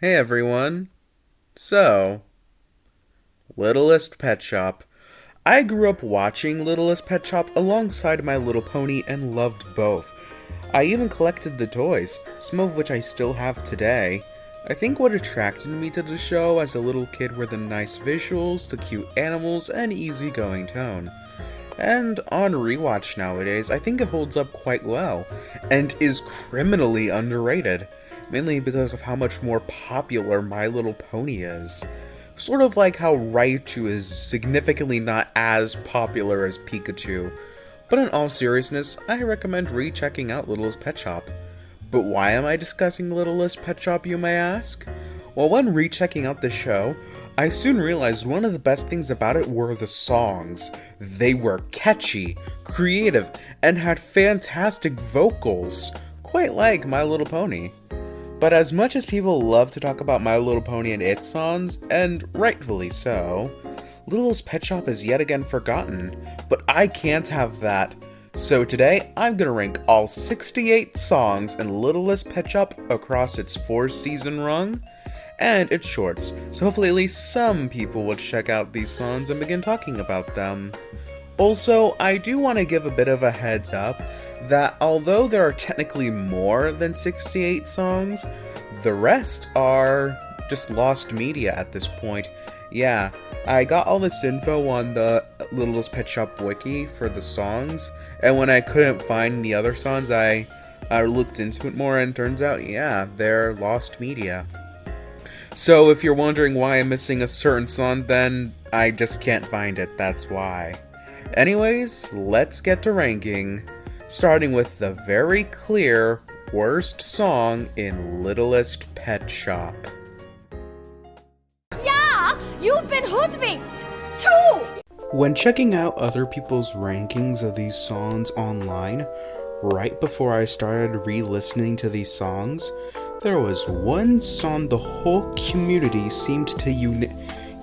Hey everyone. So, Littlest Pet Shop. I grew up watching Littlest Pet Shop alongside My Little Pony and loved both. I even collected the toys, some of which I still have today. I think what attracted me to the show as a little kid were the nice visuals, the cute animals, and easygoing tone. And on rewatch nowadays, I think it holds up quite well, and is criminally underrated, mainly because of how much more popular My Little Pony is. Sort of like how Raichu is significantly not as popular as Pikachu. But in all seriousness, I recommend rechecking out Littlest Pet Shop. But why am I discussing Littlest Pet Shop, you may ask? Well, when rechecking out the show, I soon realized one of the best things about it were the songs. They were catchy, creative, and had fantastic vocals, quite like My Little Pony. But as much as people love to talk about My Little Pony and its songs, and rightfully so, Littlest Pet Shop is yet again forgotten, but I can't have that. So today, I'm gonna rank all 68 songs in Littlest Pet Shop across its 4-season run, and its shorts, so hopefully at least some people will check out these songs and begin talking about them. Also, I do want to give a bit of a heads up that although there are technically more than 68 songs, the rest are just lost media at this point. Yeah, I got all this info on the Littlest Pet Shop wiki for the songs, and when I couldn't find the other songs, I looked into it more, and turns out, yeah, they're lost media. So if you're wondering why I'm missing a certain song, then I just can't find it, that's why. Anyways, let's get to ranking, starting with the very clear worst song in Littlest Pet Shop. Yeah, you've been hoodwinked, too! When checking out other people's rankings of these songs online, right before I started re-listening to these songs, there was one song the whole community seemed to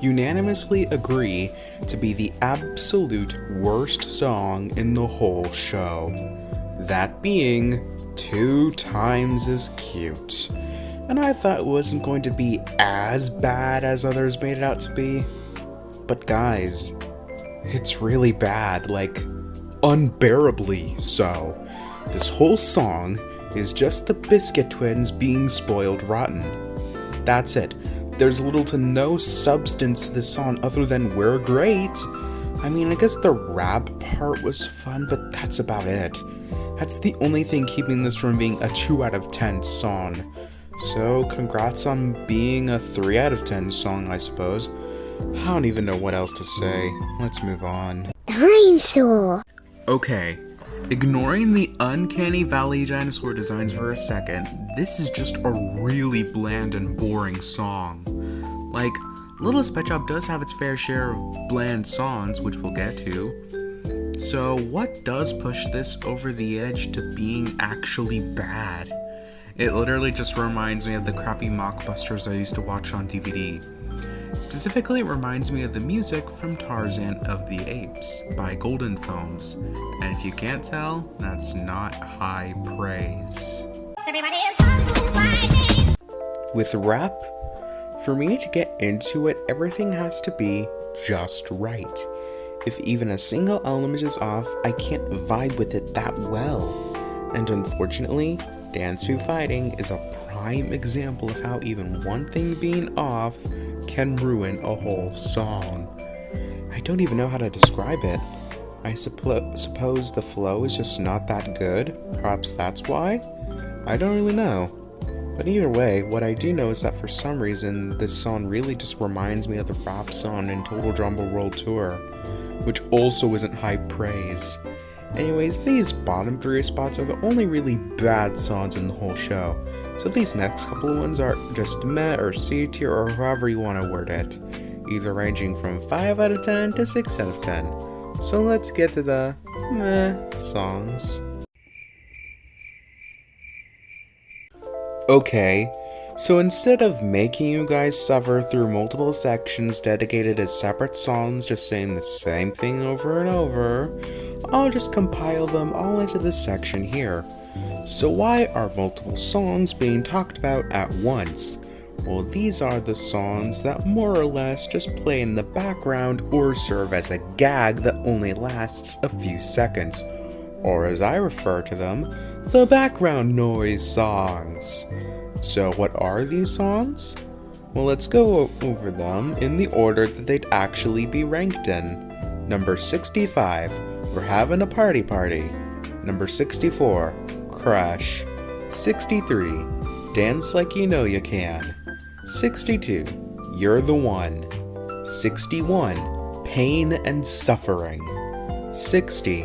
unanimously agree to be the absolute worst song in the whole show. That being 2 Times as Cute. And I thought it wasn't going to be as bad as others made it out to be. But guys, it's really bad, like unbearably so. This whole song is just the Biscuit Twins being spoiled rotten. That's it. There's little to no substance to this song other than we're great. I mean, I guess the rap part was fun, but that's about it. That's the only thing keeping this from being a 2 out of 10 song. So, congrats on being a 3 out of 10 song, I suppose. I don't even know what else to say. Let's move on. Dinosaur. Okay, ignoring the uncanny valley dinosaur designs for a second, this is just a really bland and boring song. Like, Littlest Pet Shop does have its fair share of bland songs, which we'll get to. So what does push this over the edge to being actually bad? It literally just reminds me of the crappy mockbusters I used to watch on DVD. Specifically, it reminds me of the music from Tarzan of the Apes by Golden Films, and if you can't tell, that's not high praise. With rap, for me to get into it, everything has to be just right. If even a single element is off, I can't vibe with it that well. And unfortunately, Dance Fu Fighting is a prime example of how even one thing being off can ruin a whole song. I don't even know how to describe it. I suppose the flow is just not that good. Perhaps that's why? I don't really know. But either way, what I do know is that for some reason, this song really just reminds me of the rap song in Total Drama World Tour, which also isn't high praise. Anyways, these bottom 3 spots are the only really bad songs in the whole show, so these next couple of ones are just meh or C tier or however you want to word it, either ranging from 5 out of 10 to 6 out of 10. So let's get to the meh songs. Okay, so instead of making you guys suffer through multiple sections dedicated as separate songs just saying the same thing over and over, I'll just compile them all into this section here. So why are multiple songs being talked about at once? Well, these are the songs that more or less just play in the background or serve as a gag that only lasts a few seconds, or as I refer to them, the background noise songs. So what are these songs? Well, let's go over them in the order that they'd actually be ranked in. Number 65, We're Having a Party Party. Number 64, Crush. 63, Dance Like You Know You Can. 62, You're the One. 61, Pain and Suffering. 60,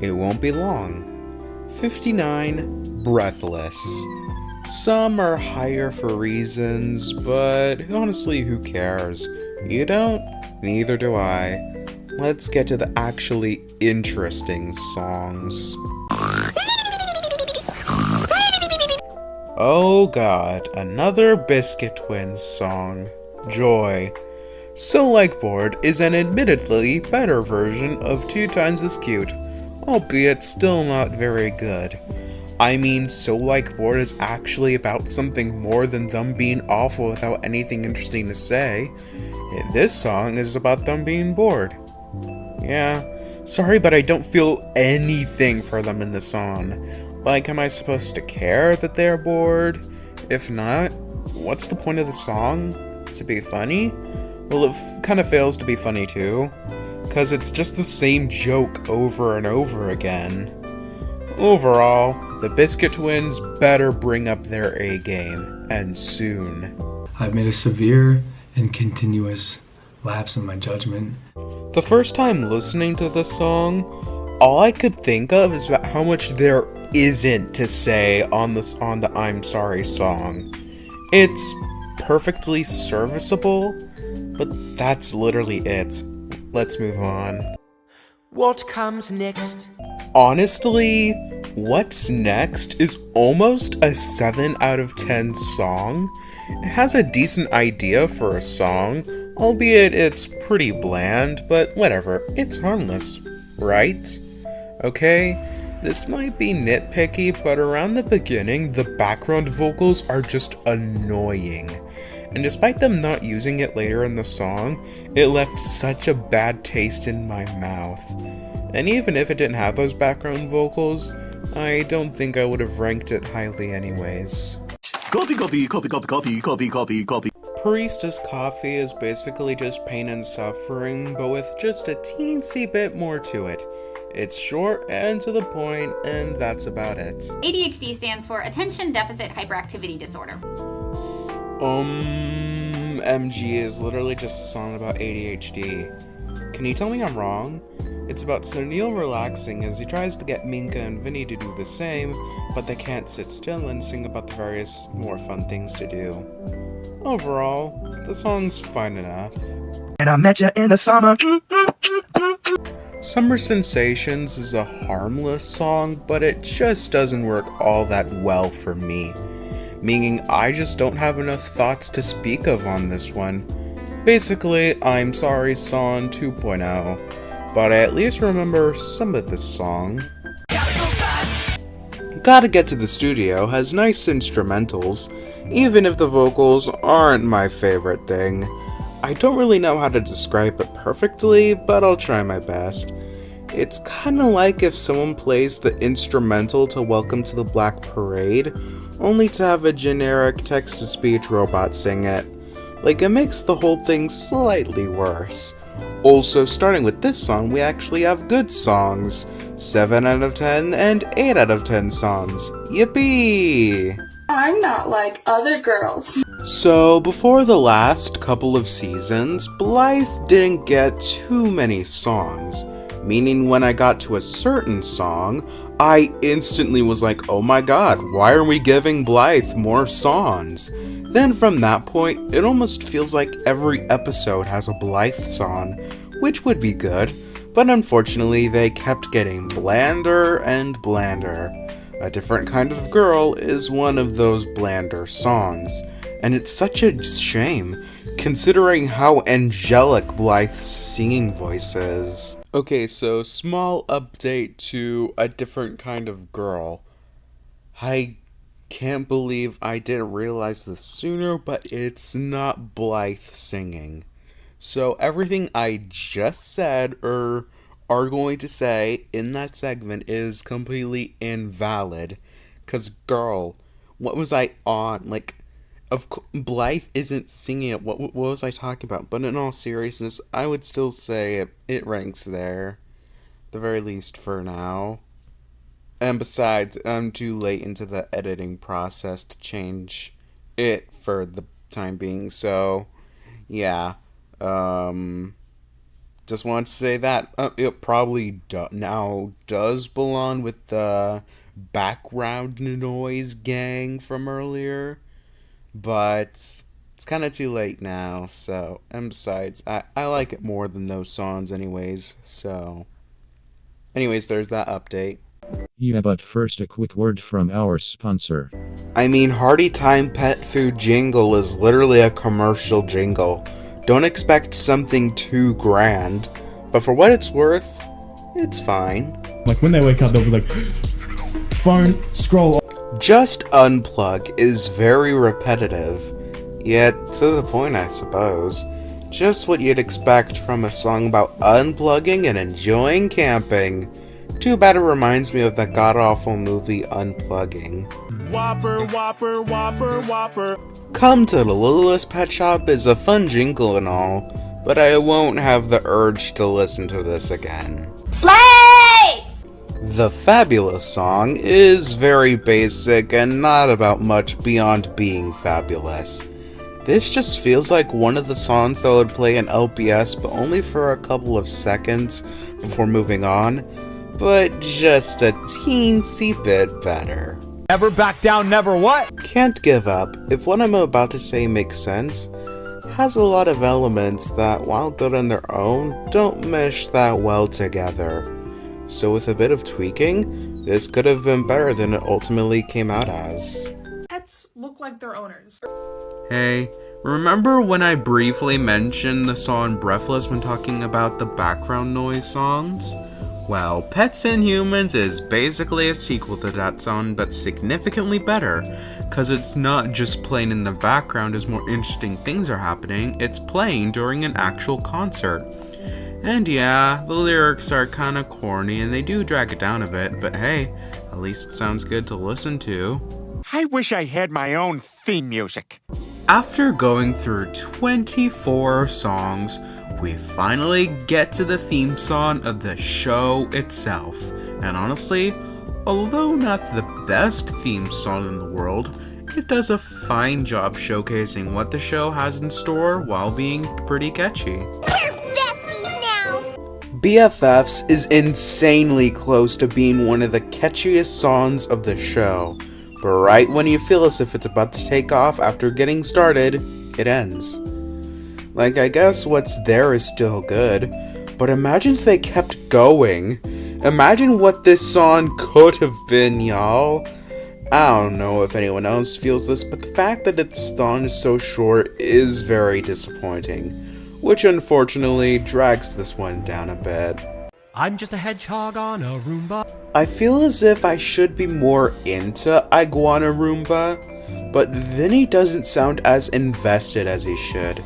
It Won't Be Long. 59, Breathless. Some are higher for reasons, but honestly, who cares? You don't? Neither do I. Let's get to the actually interesting songs. Oh god, another Biscuit Twins song. Joy. So Like Bored is an admittedly better version of 2 Times as Cute, albeit still not very good. I mean, So Like Bored is actually about something more than them being awful without anything interesting to say. This song is about them being bored. Yeah, sorry, but I don't feel anything for them in the song. Like, am I supposed to care that they're bored? If not, what's the point of the song? To be funny? Well, it kind of fails to be funny too, because it's just the same joke over and over again. Overall, the Biscuit Twins better bring up their A game, and soon. I've made a severe and continuous lapse in my judgment. The first time listening to this song, all I could think of is about how much there isn't to say on the I'm Sorry song. It's perfectly serviceable, but that's literally it. Let's move on. What comes next? Honestly, What's Next is almost a 7 out of 10 song. It has a decent idea for a song, albeit it's pretty bland, but whatever, it's harmless, right? Okay, this might be nitpicky, but around the beginning, the background vocals are just annoying. And despite them not using it later in the song, it left such a bad taste in my mouth. And even if it didn't have those background vocals, I don't think I would have ranked it highly anyways. Coffee. Barista's Coffee is basically just pain and suffering, but with just a teensy bit more to it. It's short and to the point, and that's about it. ADHD stands for Attention Deficit Hyperactivity Disorder. MG is literally just a song about ADHD. Can you tell me I'm wrong? It's about Sunil relaxing as he tries to get Minka and Vinny to do the same, but they can't sit still and sing about the various more fun things to do. Overall, the song's fine enough. And I met you in the summer. Summer Sensations is a harmless song, but it just doesn't work all that well for me. Meaning I just don't have enough thoughts to speak of on this one. Basically, I'm Sorry Song 2.0, but I at least remember some of this song. Gotta Get to the Studio has nice instrumentals, even if the vocals aren't my favorite thing. I don't really know how to describe it perfectly, but I'll try my best. It's kinda like if someone plays the instrumental to Welcome to the Black Parade, only to have a generic text-to-speech robot sing it. Like, it makes the whole thing slightly worse. Also, starting with this song, we actually have good songs. 7 out of 10 and 8 out of 10 songs. Yippee! I'm not like other girls. So, before the last couple of seasons, Blythe didn't get too many songs. Meaning when I got to a certain song, I instantly was like, oh my god, why are we giving Blythe more songs? Then from that point, it almost feels like every episode has a Blythe song, which would be good, but unfortunately they kept getting blander and blander. A Different Kind of Girl is one of those blander songs, and it's such a shame, considering how angelic Blythe's singing voice is. Okay, so small update to A Different Kind of Girl. I Can't believe I didn't realize this sooner, but it's not Blythe singing. So everything I just said or are going to say in that segment is completely invalid. Cause girl, what was I on? Like, Blythe isn't singing it. What was I talking about? But in all seriousness, I would still say it ranks there, the very least for now. And besides, I'm too late into the editing process to change it for the time being. So, yeah. Just want to say that it probably now does belong with the background noise gang from earlier, but it's kind of too late now. So, and besides, I like it more than those songs, anyways. So, anyways, there's that update. Yeah, but first a quick word from our sponsor. I mean, Hearty Time Pet Food Jingle is literally a commercial jingle. Don't expect something too grand, but for what it's worth, it's fine. Like when they wake up, they'll be like, phone, scroll. Just Unplug is very repetitive, yet to the point, I suppose. Just what you'd expect from a song about unplugging and enjoying camping. Too bad it reminds me of that god-awful movie Unplugging. Whopper, whopper, whopper, whopper. Come to the Littlest Pet Shop is a fun jingle and all, but I won't have the urge to listen to this again. Slay! The Fabulous song is very basic and not about much beyond being fabulous. This just feels like one of the songs that would play in LPS, but only for a couple of seconds before moving on, but just a teensy bit better. Never back down, never what? Can't Give Up, if what I'm about to say makes sense, has a lot of elements that, while good on their own, don't mesh that well together. So with a bit of tweaking, this could have been better than it ultimately came out as. Pets look like their owners. Hey, remember when I briefly mentioned the song Breathless when talking about the background noise songs? Well, Pets and Humans is basically a sequel to that song, but significantly better, cause it's not just playing in the background as more interesting things are happening, it's playing during an actual concert. And yeah, the lyrics are kinda corny and they do drag it down a bit, but hey, at least it sounds good to listen to. I wish I had my own theme music. After going through 24 songs, we finally get to the theme song of the show itself. And honestly, although not the best theme song in the world, it does a fine job showcasing what the show has in store while being pretty catchy. We're besties now! BFFs is insanely close to being one of the catchiest songs of the show. But right when you feel as if it's about to take off after getting started, it ends. Like, I guess what's there is still good, but imagine if they kept going. Imagine what this song could have been, y'all. I don't know if anyone else feels this, but the fact that its song is so short is very disappointing, which unfortunately drags this one down a bit. I'm just a hedgehog on a Roomba. I feel as if I should be more into Iguana Roomba, but Vinny doesn't sound as invested as he should.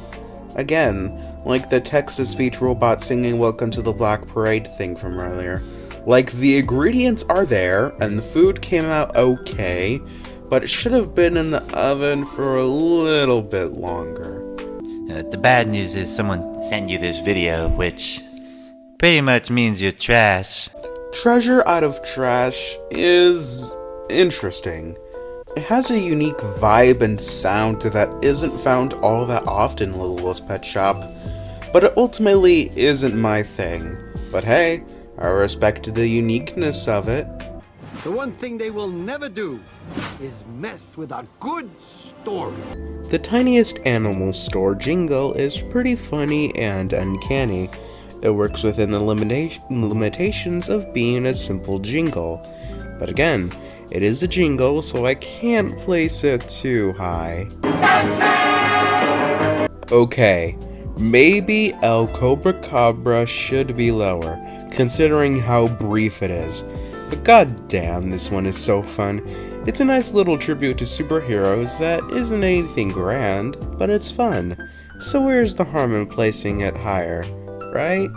Again, like the text-to-speech robot singing Welcome to the Black Parade thing from earlier. Like, the ingredients are there, and the food came out okay, but it should have been in the oven for a little bit longer. The bad news is someone sent you this video, which pretty much means you're trash. Treasure out of trash is interesting. It has a unique vibe and sound that isn't found all that often in Littlest Pet Shop, but it ultimately isn't my thing. But hey, I respect the uniqueness of it. The one thing they will never do is mess with a good story. The Tiniest Animal Store jingle is pretty funny and uncanny. It works within the limitations of being a simple jingle. But again, it is a jingle, so I can't place it too high. Okay, maybe El Cobra Cabra should be lower, considering how brief it is. But goddamn, this one is so fun. It's a nice little tribute to superheroes that isn't anything grand, but it's fun. So where's the harm in placing it higher, right?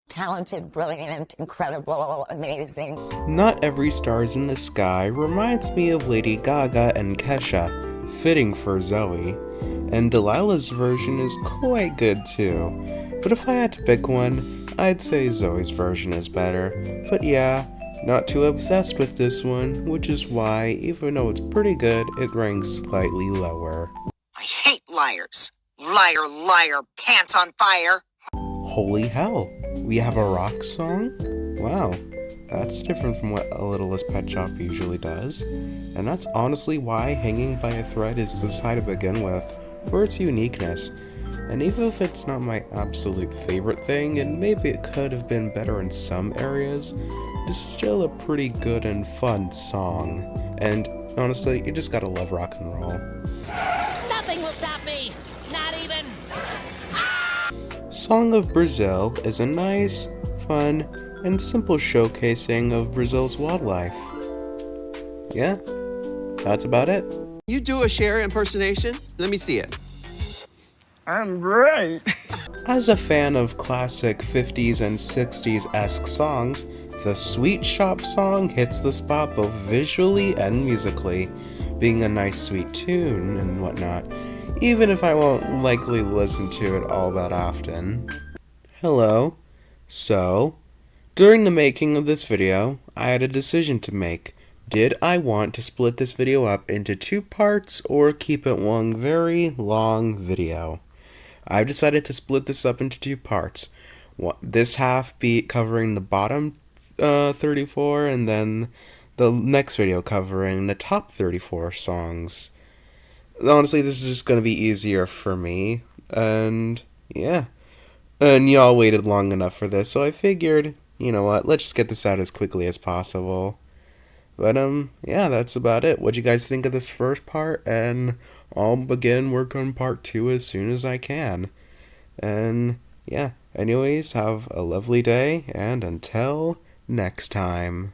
Talented, brilliant, incredible, amazing. Not Every Stars in the Sky reminds me of Lady Gaga and Kesha, fitting for Zoe. And Delilah's version is quite good too. But if I had to pick one, I'd say Zoe's version is better. But yeah, not too obsessed with this one, which is why, even though it's pretty good, it ranks slightly lower. I hate liars. Liar, liar, pants on fire. Holy hell, we have a rock song? Wow, that's different from what a Littlest Pet Shop usually does. And that's honestly why Hanging by a Thread is decided to begin with, for its uniqueness. And even if it's not my absolute favorite thing, and maybe it could have been better in some areas, this is still a pretty good and fun song. And honestly, you just gotta love rock and roll. Nothing will stop me. Not even. Song of Brazil is a nice, fun, and simple showcasing of Brazil's wildlife. Yeah, that's about it. You do a Cher impersonation? Let me see it. I'm great. As a fan of classic 50s and 60s-esque songs, the Sweet Shop song hits the spot both visually and musically, being a nice sweet tune and whatnot, even if I won't likely listen to it all that often. Hello. So, during the making of this video, I had a decision to make. Did I want to split this video up into 2 parts or keep it one very long video? I've decided to split this up into 2 parts. This half be covering the bottom 34 and then the next video covering the top 34 songs. Honestly, this is just going to be easier for me, and yeah. And y'all waited long enough for this, so I figured, you know what, let's just get this out as quickly as possible. But, yeah, that's about it. What'd you guys think of this first part? And I'll begin work on part 2 as soon as I can. And, yeah, anyways, have a lovely day, and until next time.